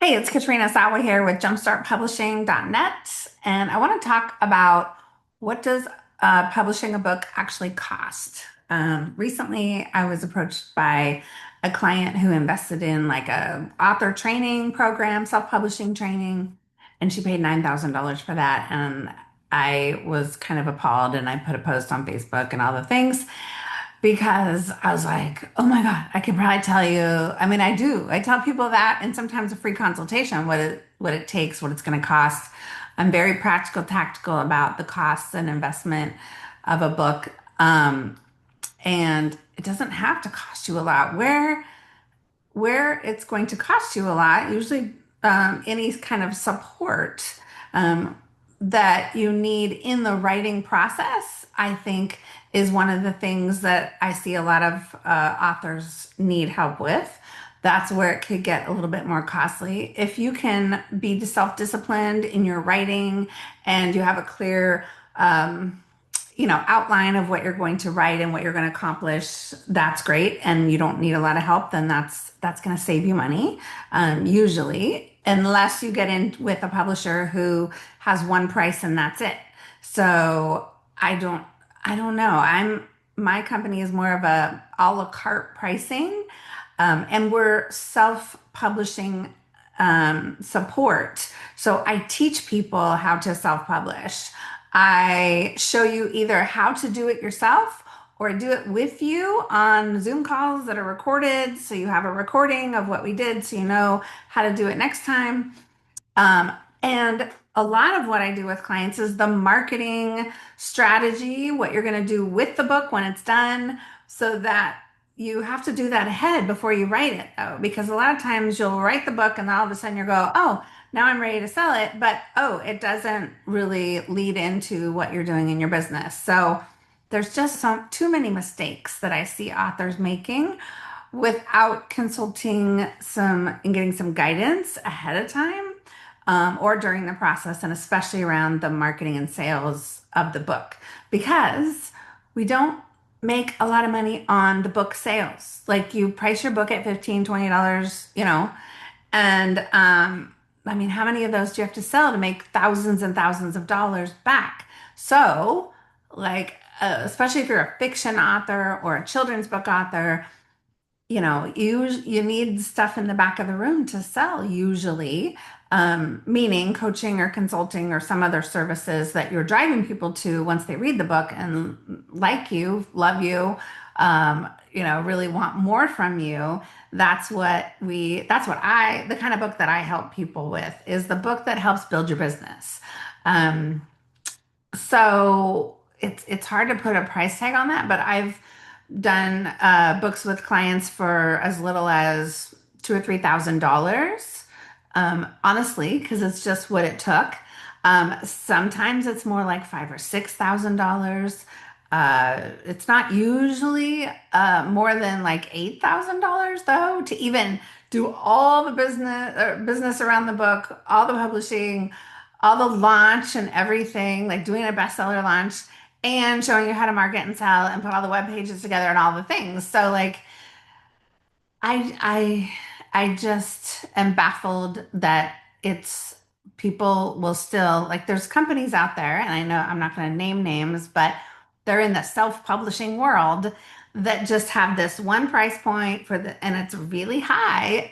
Hey, it's Katrina Sawa here with jumpstartpublishing.net, and I want to talk about what does publishing a book actually cost. Recently, I was approached by a client who invested in like a author training program, self-publishing training, and she paid $9,000 for that. And I was kind of appalled, and I put a post on Facebook and all the things because I was like, oh my God, I could probably tell you. I mean, I do. I tell people that, and sometimes a free consultation, what it takes, what it's going to cost. I'm very practical, tactical about the costs and investment of a book. And it doesn't have to cost you a lot. Where it's going to cost you a lot, usually any kind of support um, that you need in the writing process, I think is one of the things that I see a lot of authors need help with. That's where it could get a little bit more costly. If you can be self-disciplined in your writing and you have a clear outline of what you're going to write and what you're going to accomplish, that's great. And you don't need a lot of help, then that's going to save you money, usually, unless you get in with a publisher who has one price and that's it. So I don't know. My company is more of a la carte pricing, and we're self-publishing support. So I teach people how to self-publish. I show you either how to do it yourself or do it with you on Zoom calls that are recorded. So you have a recording of what we did so you know how to do it next time. And a lot of what I do with clients is the marketing strategy, what you're going to do with the book when it's done, so that you have to do that ahead before you write it, though, because a lot of times you'll write the book and all of a sudden you go, oh, now I'm ready to sell it. But oh, it doesn't really lead into what you're doing in your business. So there's just too many mistakes that I see authors making without consulting some and getting some guidance ahead of time, or during the process, and especially around the marketing and sales of the book, because we don't make a lot of money on the book sales. Like you price your book at $15, $20, and I mean, how many of those do you have to sell to make thousands and thousands of dollars back? So, like, especially if you're a fiction author or a children's book author, you need stuff in the back of the room to sell usually, meaning coaching or consulting or some other services that you're driving people to once they read the book and like you, love you, really want more from you. The kind of book that I help people with is the book that helps build your business. Um, so it's hard to put a price tag on that, but I've done books with clients for as little as $2,000 or $3,000. Honestly, because it's just what it took. Sometimes it's more like $5,000 or $6,000. It's not usually more than like $8,000 though, to even do all the business around the book, all the publishing, all the launch and everything, like doing a bestseller launch and showing you how to market and sell and put all the web pages together and all the things. So like I I just am baffled that it's people will still like there's companies out there, and I know I'm not going to name names, but they're in the self-publishing world that just have this one price point and it's really high.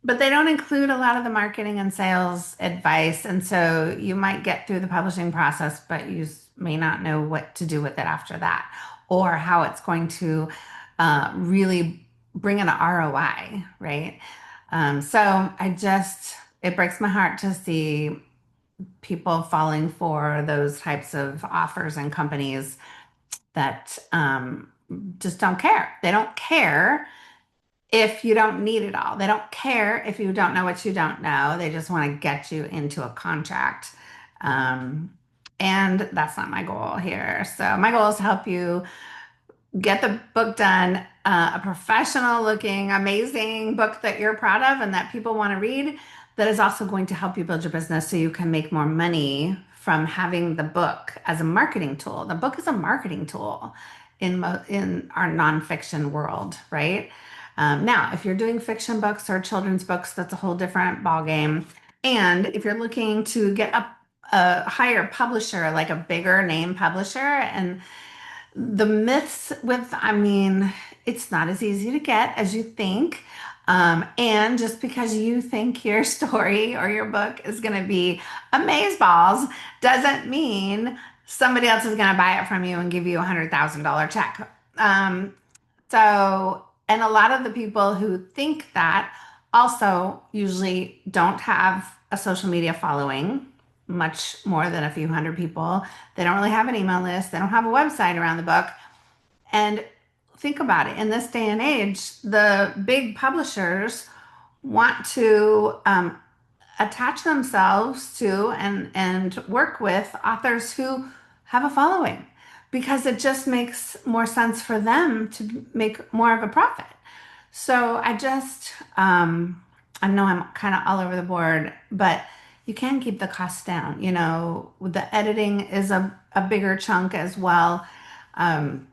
But they don't include a lot of the marketing and sales advice. And so you might get through the publishing process, but may not know what to do with it after that, or how it's going to really bring an ROI, right? So it breaks my heart to see people falling for those types of offers and companies that just don't care. They don't care if you don't need it all. They don't care if you don't know what you don't know. They just want to get you into a contract. Um, and that's not my goal here. So my goal is to help you get the book done, a professional looking, amazing book that you're proud of and that people want to read, that is also going to help you build your business so you can make more money from having the book as a marketing tool. The book is a marketing tool in our nonfiction world, right? Now, if you're doing fiction books or children's books, that's a whole different ballgame. And if you're looking to get a higher publisher, like a bigger name publisher, and the myths with, I mean, it's not as easy to get as you think. And just because you think your story or your book is going to be amazeballs doesn't mean somebody else is going to buy it from you and give you $100,000 check. And a lot of the people who think that also usually don't have a social media following, much more than a few hundred people. They don't really have an email list. They don't have a website around the book. And think about it. In this day and age, the big publishers want to attach themselves to and work with authors who have a following because it just makes more sense for them to make more of a profit. So I know I'm kind of all over the board, but you can keep the costs down. You know, the editing is a bigger chunk as well. Um,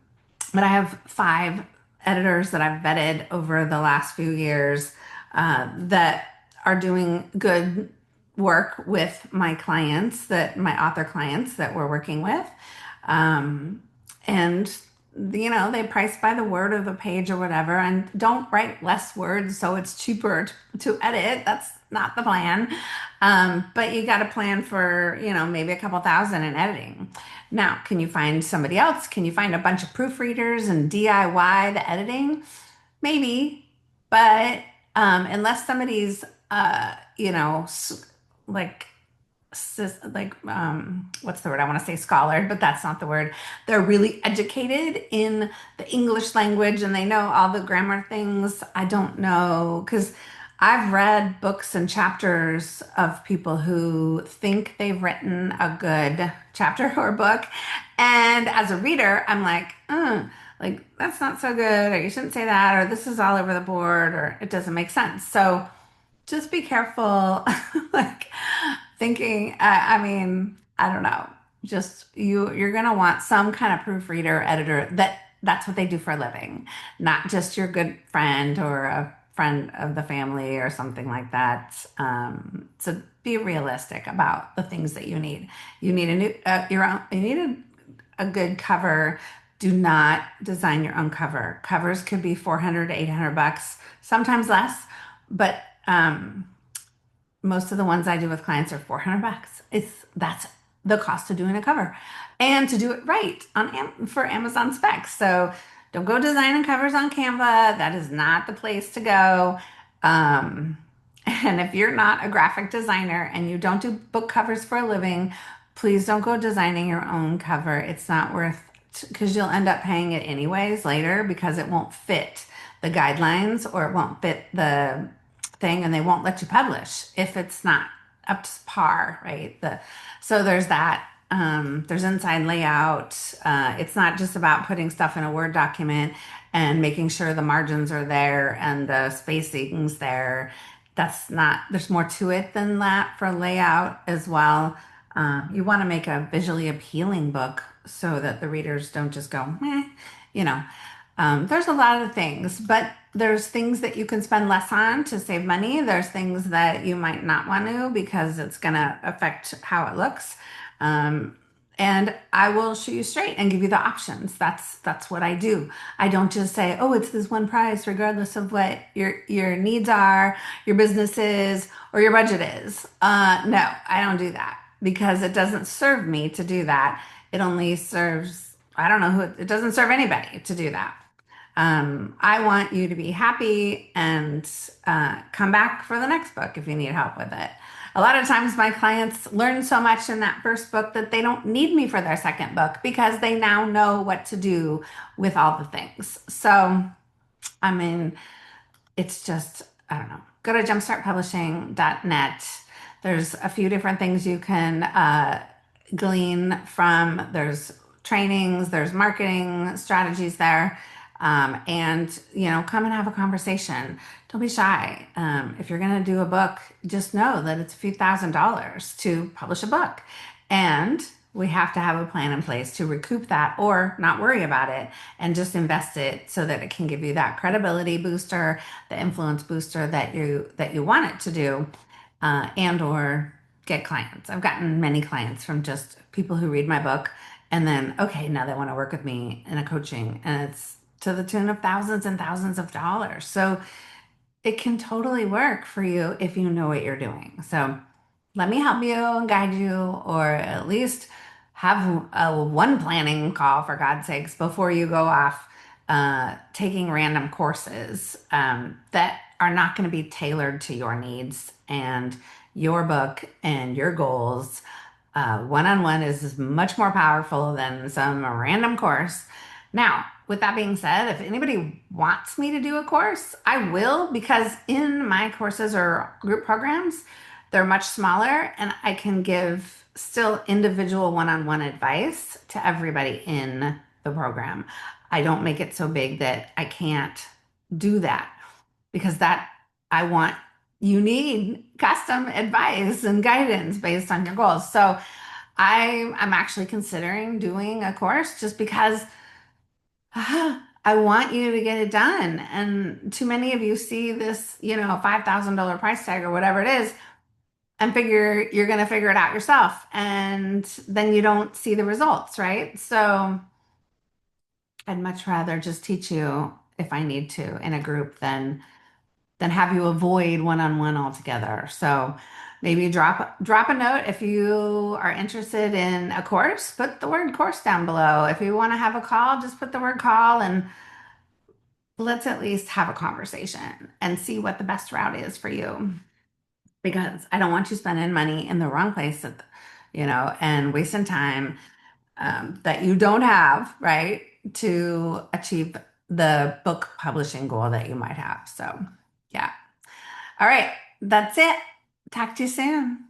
but I have 5 editors that I've vetted over the last few years that are doing good work with my clients, that my author clients that we're working with. Um, and you know, they price by the word of the page or whatever, and don't write less words so it's cheaper to edit. That's not the plan. But you got to plan for, you know, maybe a couple thousand in editing. Now, can you find somebody else? Can you find a bunch of proofreaders and DIY the editing? Maybe, but unless somebody's, you know, like what's the word? I want to say scholar, but that's not the word. They're really educated in the English language and they know all the grammar things. I don't know because I've read books and chapters of people who think they've written a good chapter or book, and as a reader I'm like that's not so good, or you shouldn't say that, or this is all over the board, or it doesn't make sense. So just be careful, like thinking, I mean, I don't know. Just you're gonna want some kind of proofreader, editor that's what they do for a living, not just your good friend or a friend of the family or something like that. So be realistic about the things that you need. You need a new your own. You need a good cover. Do not design your own cover. Covers could be 400 to 800 bucks, sometimes less, but most of the ones I do with clients are 400 bucks. That's the cost of doing a cover and to do it right for Amazon specs. So don't go designing covers on Canva. That is not the place to go. And if you're not a graphic designer and you don't do book covers for a living, please don't go designing your own cover. It's not worth, because you'll end up paying it anyways later because it won't fit the guidelines or it won't fit the thing, and they won't let you publish if it's not up to par, right? So there's that. There's inside layout. It's not just about putting stuff in a Word document and making sure the margins are there and the spacing's there. That's not, there's more to it than that for layout as well. You want to make a visually appealing book so that the readers don't just go, meh, you know. There's a lot of things, but there's things that you can spend less on to save money. There's things that you might not want to because it's going to affect how it looks. And I will shoot you straight and give you the options. That's what I do. I don't just say, oh, it's this one price, regardless of what your needs are, your business is, or your budget is. No, I don't do that because it doesn't serve me to do that. It only serves, I don't know who, it doesn't serve anybody to do that. I want you to be happy and come back for the next book if you need help with it. A lot of times my clients learn so much in that first book that they don't need me for their second book because they now know what to do with all the things. So, I mean, it's just, I don't know. Go to jumpstartpublishing.net. There's a few different things you can glean from. There's trainings, there's marketing strategies there. And you know, come and have a conversation. Don't be shy. If you're going to do a book, just know that it's a few $1,000s to publish a book. And we have to have a plan in place to recoup that or not worry about it and just invest it so that it can give you that credibility booster, the influence booster that you want it to do, and or get clients. I've gotten many clients from just people who read my book and then okay, now they want to work with me in a coaching, and it's to the tune of thousands and thousands of dollars. So it can totally work for you if you know what you're doing. So let me help you and guide you, or at least have one planning call for God's sakes before you go off taking random courses that are not going to be tailored to your needs and your book and your goals. One-on-one is much more powerful than some random course. Now, with that being said, if anybody wants me to do a course, I will, because in my courses or group programs, they're much smaller and I can give still individual one-on-one advice to everybody in the program. I don't make it so big that I can't do that, because that I want you need custom advice and guidance based on your goals. So I'm actually considering doing a course just because I want you to get it done. And too many of you see this, $5,000 price tag or whatever it is, and figure you're going to figure it out yourself. And then you don't see the results, right? So I'd much rather just teach you if I need to in a group than have you avoid one-on-one altogether. So maybe drop a note if you are interested in a course. Put the word course down below. If you want to have a call, just put the word call and let's at least have a conversation and see what the best route is for you. Because I don't want you spending money in the wrong place, and wasting time that you don't have, right, to achieve the book publishing goal that you might have. So, yeah. All right. That's it. Talk to you soon.